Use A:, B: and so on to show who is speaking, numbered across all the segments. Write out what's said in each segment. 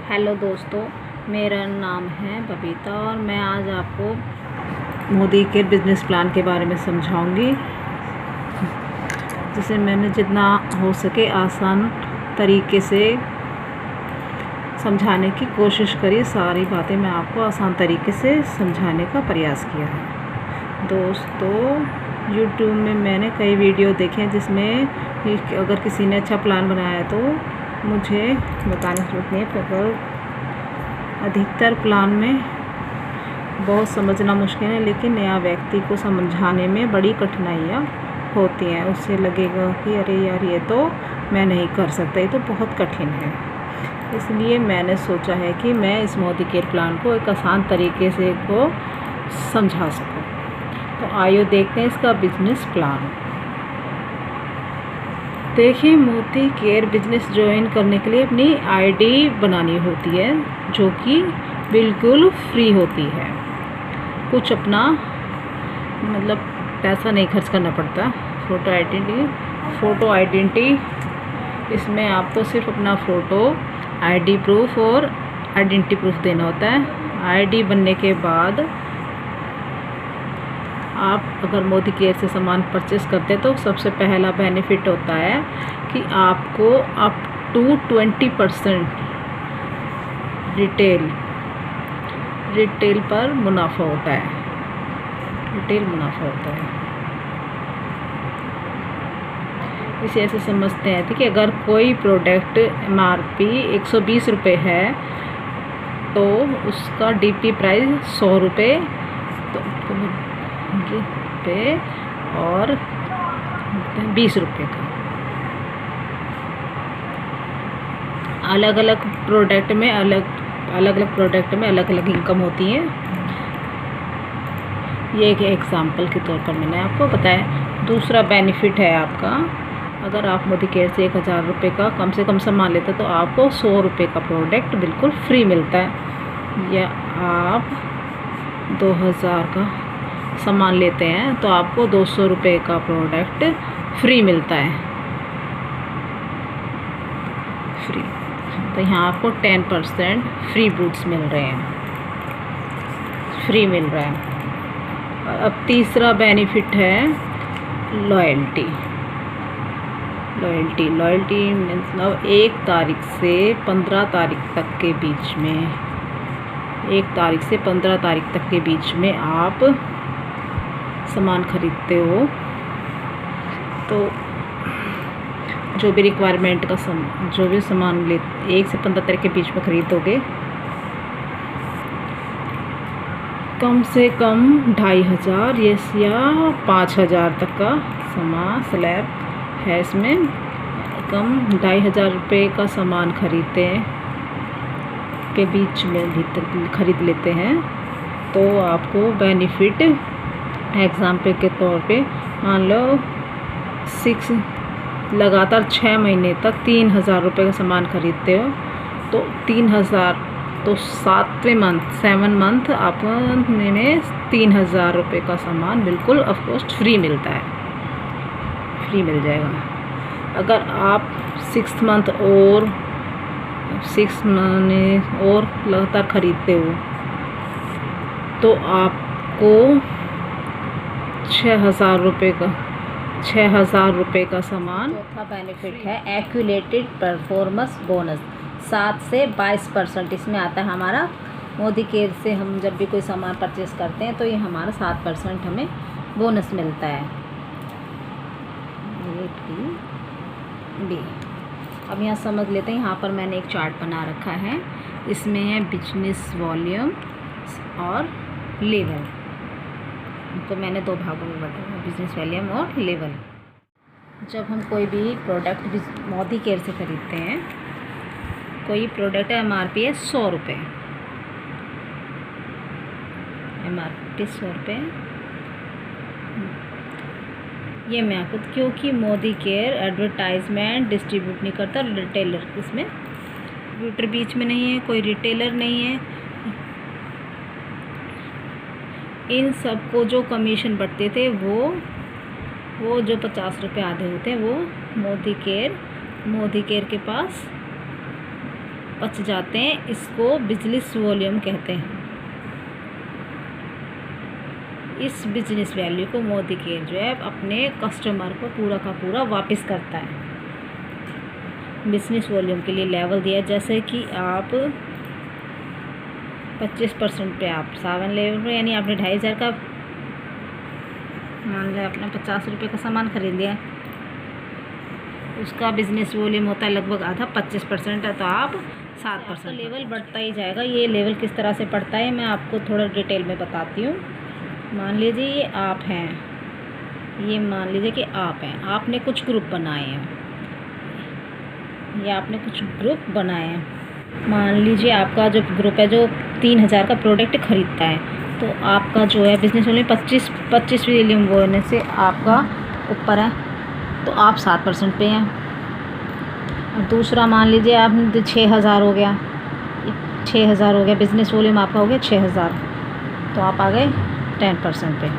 A: Hello दोस्तों, मेरा नाम है बबीता और मैं आज आपको मोदी के बिज़नेस प्लान के बारे में समझाऊंगी, जिसे मैंने जितना हो सके आसान तरीके से समझाने की कोशिश करी। सारी बातें मैं आपको आसान तरीके से समझाने का प्रयास किया है। दोस्तों, यूट्यूब में मैंने कई वीडियो देखे हैं जिसमें अगर किसी ने अच्छा प्लान बनाया है तो मुझे बताने की जरूरत नहीं है, पर अधिकतर प्लान में बहुत समझना मुश्किल है, लेकिन नया व्यक्ति को समझाने में बड़ी कठिनाइयाँ होती हैं। उससे लगेगा कि अरे यार, ये तो मैं नहीं कर सकता, ये तो बहुत कठिन है। इसलिए मैंने सोचा है कि मैं इस मोदी केयर प्लान को एक आसान तरीके से को समझा सकूं। तो आइए देखते हैं इसका बिजनेस प्लान। देखिए, मोदी केयर बिजनेस ज्वाइन करने के लिए अपनी आईडी बनानी होती है, जो कि बिल्कुल फ्री होती है। कुछ अपना मतलब पैसा नहीं खर्च करना पड़ता। फ़ोटो आइडेंटिटी इसमें आपको सिर्फ अपना फ़ोटो, आईडी प्रूफ और आइडेंटिटी प्रूफ देना होता है। आईडी बनने के बाद आप अगर मोदी केयर से सामान परचेस करते हैं तो सबसे पहला बेनिफिट होता है कि आपको अप टू 20% रिटेल पर मुनाफा होता है। इसे ऐसे समझते हैं कि अगर कोई प्रोडक्ट MRP 120 रुपये है तो उसका DP प्राइस 100 रुपये पे और 20 रुपये का। अलग अलग प्रोडक्ट में अलग अलग इनकम होती है। ये एक एग्जांपल के तौर पर मैंने आपको बताया। दूसरा बेनिफिट है आपका, अगर आप मोदी केयर से 1000 रुपये का कम से कम सामान लेते तो आपको 100 रुपये का प्रोडक्ट बिल्कुल फ्री मिलता है। या आप 2000 का सामान लेते हैं तो आपको 200 रुपये का प्रोडक्ट फ्री मिलता है। तो यहाँ आपको 10% फ्री गुड्स मिल रहे हैं, मिल रहा है। अब तीसरा बेनिफिट है लॉयल्टी मतलब 1 तारीख से 15 तारीख तक के बीच में 1 तारीख से 15 तारीख तक के बीच में आप सामान खरीदते हो तो जो भी रिक्वायरमेंट का जो भी सामान 1 से 15 तारीख के बीच में खरीदोगे, कम से कम 2500 या 5000 तक का सामान स्लैब है। इसमें कम 2500 रुपये का सामान खरीदते हैं के बीच में भीतर खरीद लेते हैं तो आपको बेनिफिट एग्जाम्पल के तौर पे मान लो लगातार 6 महीने तक 3000 रुपये का सामान खरीदते हो तो 3000 तो 7 मंथ आपने में 3000 रुपये का सामान बिल्कुल ऑफकोर्स फ्री मिलता है, मिल जाएगा। अगर आप 6 मंथ और 6 महीने और लगातार खरीदते हो तो आपको 6000 रुपये का सामान। चौथा बेनिफिट है एक्यूलेटेड परफॉर्मेंस बोनस 7 से 22% इसमें आता है हमारा। मोदी केयर से हम जब भी कोई सामान परचेस करते हैं तो ये हमारा 7% हमें बोनस मिलता है। बी अब यहाँ समझ लेते हैं। यहाँ पर मैंने एक चार्ट बना रखा है, इसमें है बिजनेस वॉल्यूम और लेवल। तो मैंने 2 भागों में बताया, बिजनेस वॉल्यूम और लेवल। जब हम कोई भी प्रोडक्ट मोदी केयर से खरीदते हैं, कोई प्रोडक्ट MRP है 100 रुपये, MRP 100 रुपये। ये मैं आपको, क्योंकि मोदी केयर एडवर्टाइजमेंट डिस्ट्रीब्यूट नहीं करता, रिटेलर इसमें डिस्ट्रीब्यूटर बीच में नहीं है, कोई रिटेलर नहीं है। इन सब को जो कमीशन बढ़ते थे वो जो 50 रुपये आधे होते हैं वो मोदी केयर के पास बच जाते हैं, इसको बिजनेस वॉल्यूम कहते हैं। इस बिजनेस वैल्यू को मोदी के जो है अपने कस्टमर को पूरा का पूरा वापस करता है। बिजनेस वॉल्यूम के लिए लेवल दिया, जैसे कि आप 25% पे आप 7 लेवल पे, यानी आपने 2500 का मान लिया, आपने 50 रुपये का सामान खरीद लिया, उसका बिजनेस वॉल्यूम होता है लगभग आधा, 25% है, तो आप 7% लेवल बढ़ता ही जाएगा। ये लेवल किस तरह से बढ़ता है मैं आपको थोड़ा डिटेल में बताती हूँ। मान लीजिए ये आप हैं, ये मान लीजिए कि आप हैं, आपने कुछ ग्रुप बनाए हैं, ये आपने कुछ ग्रुप बनाए हैं। मान लीजिए आपका जो ग्रुप है जो 3000 का प्रोडक्ट खरीदता है, तो आपका जो है बिजनेस वॉल्यूम 25 वॉल्यूम होने से आपका ऊपर है, तो आप 7% पे हैं। और दूसरा मान लीजिए आप 6000 हो गया, 6000 हो गया, बिजनेस वॉल्यूम आपका हो गया 6000, तो आप आ गए 10% पे।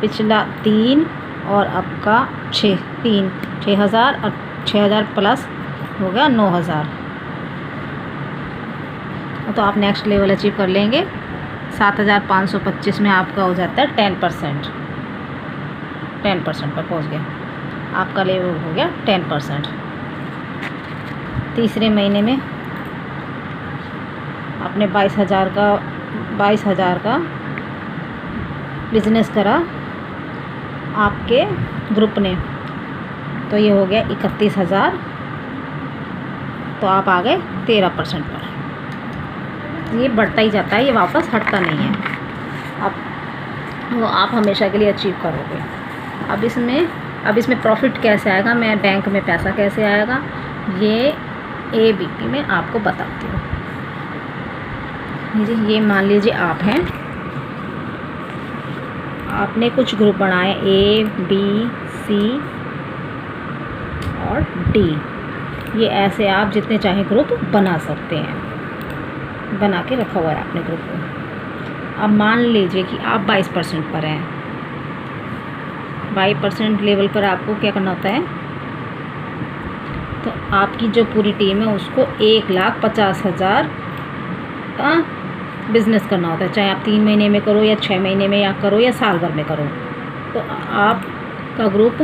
A: पिछला 3 और आपका 6000 और 6000 प्लस हो गया 9000, तो आप नेक्स्ट लेवल अचीव कर लेंगे। 7525 में आपका हो जाता है 10%। 10% पर पहुंच गया, आपका लेवल हो गया 10%। तीसरे महीने में आपने 22,000 का बिजनेस करा आपके ग्रुप ने, तो ये हो गया 31,000, तो आप आ गए 13% पर। ये बढ़ता ही जाता है, ये वापस हटता नहीं है, वो आप हमेशा के लिए अचीव करोगे। अब इसमें प्रॉफिट कैसे आएगा, मैं बैंक में पैसा कैसे आएगा, ये ABP में आपको बताती हूँ। ये मान लीजिए आप हैं, आपने कुछ ग्रुप बनाए A, B, C और D। ये ऐसे आप जितने चाहे ग्रुप बना सकते हैं, बना के रखा हुआ है आपने ग्रुप को। अब मान लीजिए कि आप 22% पर हैं, 22% लेवल पर आपको क्या करना होता है, तो आपकी जो पूरी टीम है उसको 1,50,000 का बिज़नेस करना होता है, चाहे आप 3 महीने में करो या 6 महीने में या करो या साल भर में करो, तो आपका ग्रुप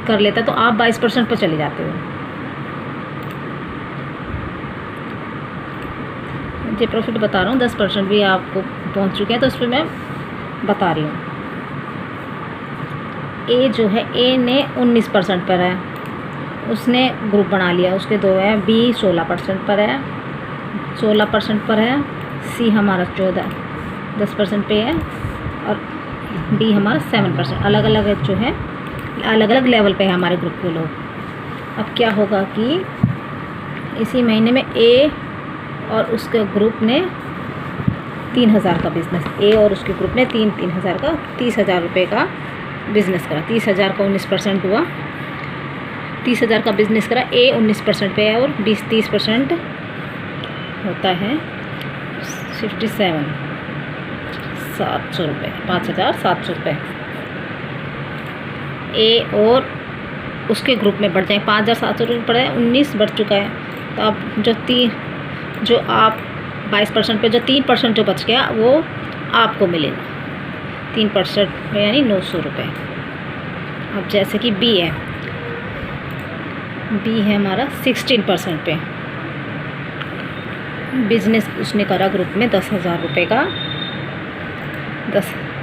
A: कर लेता है, तो आप 22% पर चले जाते हो। जो प्रॉफिट बता रहा हूँ 10% भी आपको पहुँच चुके हैं, तो उस पर मैं बता रही हूँ। A जो है, A ने 19% पर है, उसने ग्रुप बना लिया, उसके 2 है। B 16% पर है, 16% पर है। C हमारा 10% पे है, और D हमारा 7%। अलग अलग जो है, अलग अलग लेवल पे है हमारे ग्रुप के लोग। अब क्या होगा कि इसी महीने में A और उसके ग्रुप ने 3000 का बिज़नेस, A और उसके ग्रुप ने 3000 का 30,000 रुपये का बिज़नेस करा। 30,000 का 19% हुआ, 30,000 का बिज़नेस करा। A 19% पे है और 30% होता है 700 रुपये, 5,700 रुपये। A और उसके ग्रुप में बढ़ जाए, 5,700 रुपये पड़ा है, 19 बढ़ चुका है। तो अब जो आप 22% पे जो 3% जो बच गया वो आपको मिलेगा 3% में, यानी 900 रुपये। अब जैसे कि B है हमारा 16% पे, बिजनेस उसने करा ग्रुप में 10,000 रुपये का,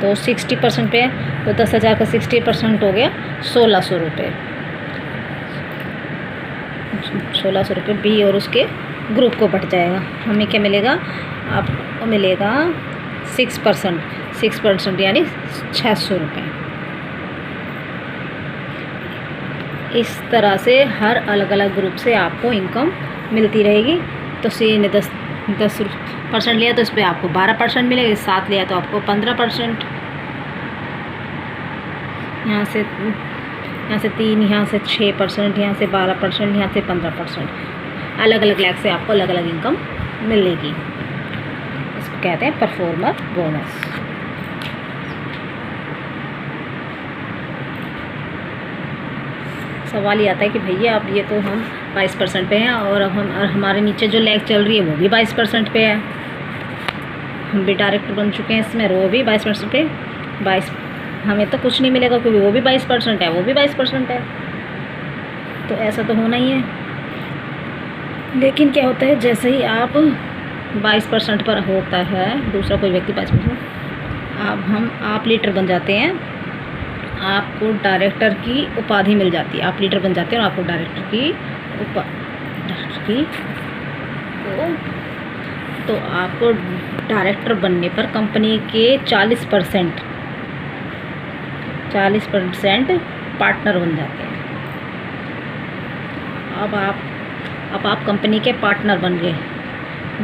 A: तो 60% पे है, तो 10,000 का 60% हो गया 1,600 रुपये। 1,600 रुपये B और उसके ग्रुप को बढ़ जाएगा। हमें क्या मिलेगा, आपको मिलेगा 6% यानी 600 रुपये। इस तरह से हर अलग अलग ग्रुप से आपको इनकम मिलती रहेगी। तो C ने 10% लिया तो इस पर आपको 12% मिलेगा, 7 लिया तो आपको 15%, यहाँ से 3, यहाँ से 6%, यहाँ से 12%, यहाँ से 15%। अलग अलग लैग से आपको अलग अलग इनकम मिलेगी। इसको कहते हैं परफॉर्मर बोनस। सवाल ये आता है कि भैया अब ये तो हम 22% पे है, और हमारे नीचे जो लेग चल रही है वो भी 22% पे है। हम भी डायरेक्टर बन चुके हैं इसमें, वो भी 22% पे। 22 हमें तो कुछ नहीं मिलेगा क्योंकि वो भी 22% है, वो भी 22% है, तो ऐसा तो होना ही है। लेकिन क्या होता है, जैसे ही आप 22% पर होता है दूसरा कोई व्यक्ति 22%, आप लीडर बन जाते हैं, आपको डायरेक्टर की उपाधि मिल जाती है। आप लीडर बन जाते हैं और आपको डायरेक्टर की तो आपको डायरेक्टर बनने पर कंपनी के 40% पार्टनर बन जाते हैं। अब आप कंपनी के पार्टनर बन गए।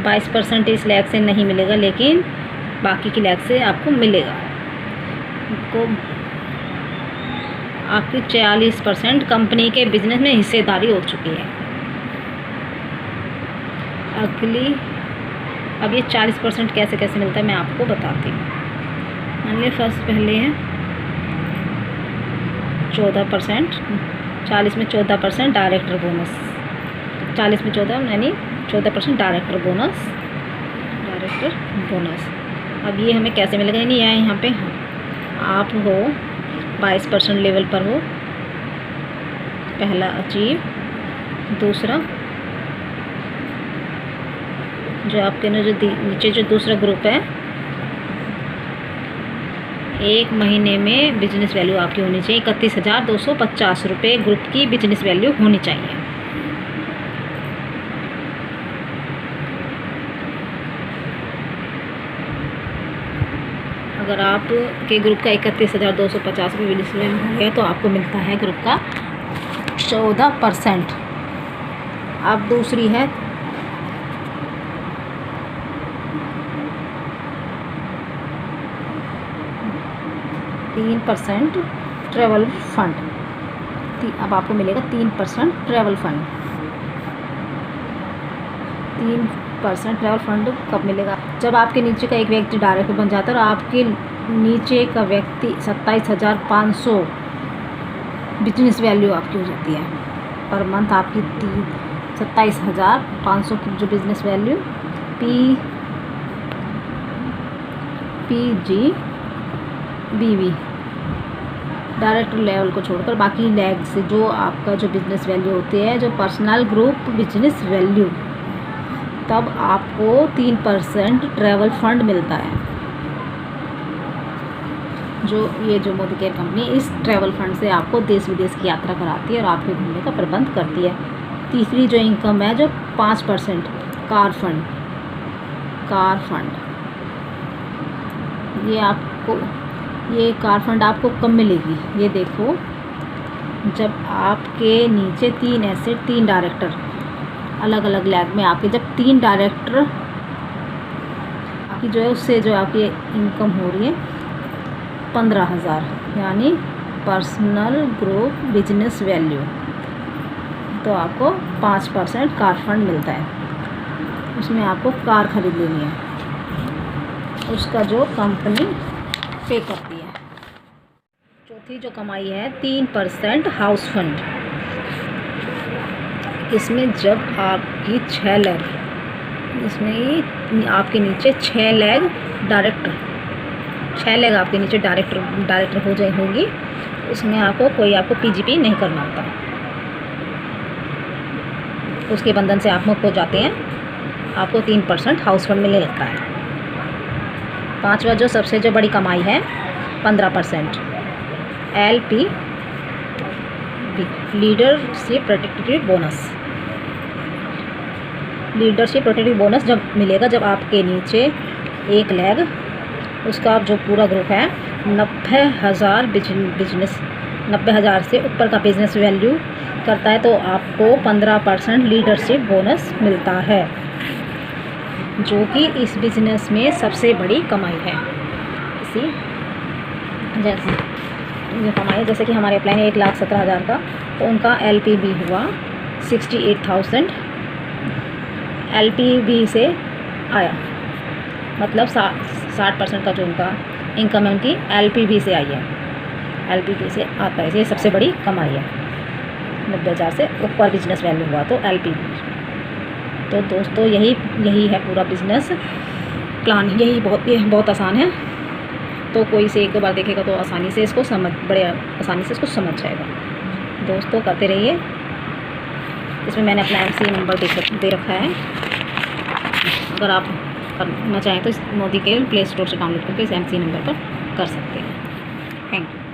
A: 22% इस लैग से नहीं मिलेगा, लेकिन बाकी की लैग से आपको मिलेगा। आपकी 40% कंपनी के बिजनेस में हिस्सेदारी हो चुकी है। अब ये 40% कैसे कैसे मिलता है मैं आपको बताती हूँ। मान लीजिए पहले है 14%, 40 में 14% डायरेक्टर बोनस, 40 में 14 यानी 14% डायरेक्टर बोनस। अब ये हमें कैसे मिलेगा, यानी यहाँ पे आप हो 22% लेवल पर हो, पहला अचीव। दूसरा जो आपके नीचे जो दूसरा ग्रुप है, 1 महीने में बिजनेस वैल्यू आपकी होनी चाहिए 31,250 रुपये ग्रुप की बिजनेस वैल्यू होनी चाहिए। अगर आप के ग्रुप का 31,250 रुपये बिजनेस वैल्यू हो गया तो आपको मिलता है ग्रुप का 14%। अब दूसरी है 3% ट्रैवल फंड। अब आपको मिलेगा 3% ट्रैवल फंड। 3% ट्रैवल फंड कब मिलेगा, जब आपके नीचे का एक व्यक्ति डायरेक्टर बन जाता है और आपके नीचे का व्यक्ति 27,500 बिजनेस वैल्यू आपकी हो जाती है पर मंथ। आपकी 27,500 की जो business value PGBV director level को छोड़कर बाकी लैग से जो आपका जो बिजनेस वैल्यू होती है, जो पर्सनल ग्रुप बिजनेस वैल्यू, तब आपको 3% ट्रैवल फंड मिलता है। जो मोदी केयर कंपनी इस ट्रैवल फंड से आपको देश विदेश की यात्रा कराती है और आपके घूमने का प्रबंध करती है। तीसरी जो इनकम है जो 5% कार फंड, ये कार फंड आपको कब मिलेगी, ये देखो, जब आपके नीचे 3 डायरेक्टर अलग अलग लैग में आपके जब 3 डायरेक्टर आपकी जो है उससे जो आपकी इनकम हो रही है 15,000, यानी पर्सनल ग्रुप बिजनेस वैल्यू, तो आपको 5% कार फंड मिलता है। उसमें आपको कार खरीद लेनी है, उसका जो कंपनी पे करती है। चौथी जो कमाई है 3% हाउस फंड। इसमें जब आपकी 6 लैग, इसमें आपके नीचे 6 लैग डायरेक्टर, 6 लैग आपके नीचे डायरेक्टर होगी, उसमें आपको PGP नहीं करना होता, उसके बंधन से आप मुक्त हो जाते हैं। आपको 3% हाउस फंड मिलने लगता है। 5वां जो सबसे जो बड़ी कमाई है 15% LP लीडरशिप प्रोटेक्टिव बोनस जब मिलेगा, जब आपके नीचे एक लैग, उसका जो पूरा ग्रुप है 90,000 से ऊपर का बिजनेस वैल्यू करता है, तो आपको 15% लीडरशिप बोनस मिलता है, जो कि इस बिज़नेस में सबसे बड़ी कमाई है। जैसे कि हमारे अप्लाई है 1,17,000 का, तो उनका LPB हुआ 68,000 LPB से आया, मतलब 60% का जो उनका इनकम है उनकी LPB से आई है, LPB से आता है, ये सबसे बड़ी कमाई है।
B: 90,000 से ऊपर बिजनेस वैल्यू हुआ तो LP। तो दोस्तों यही है पूरा बिजनेस प्लान। यही बहुत आसान है। तो कोई इसे 1-2 बार देखेगा तो आसानी से इसको समझ जाएगा। दोस्तों करते रहिए। इसमें मैंने अपना MC नंबर दे रखा है। अगर आप करना चाहें तो इस मोदी के प्ले स्टोर से डाउनलोड करके इस MC नंबर पर कर सकते हैं। Thank you.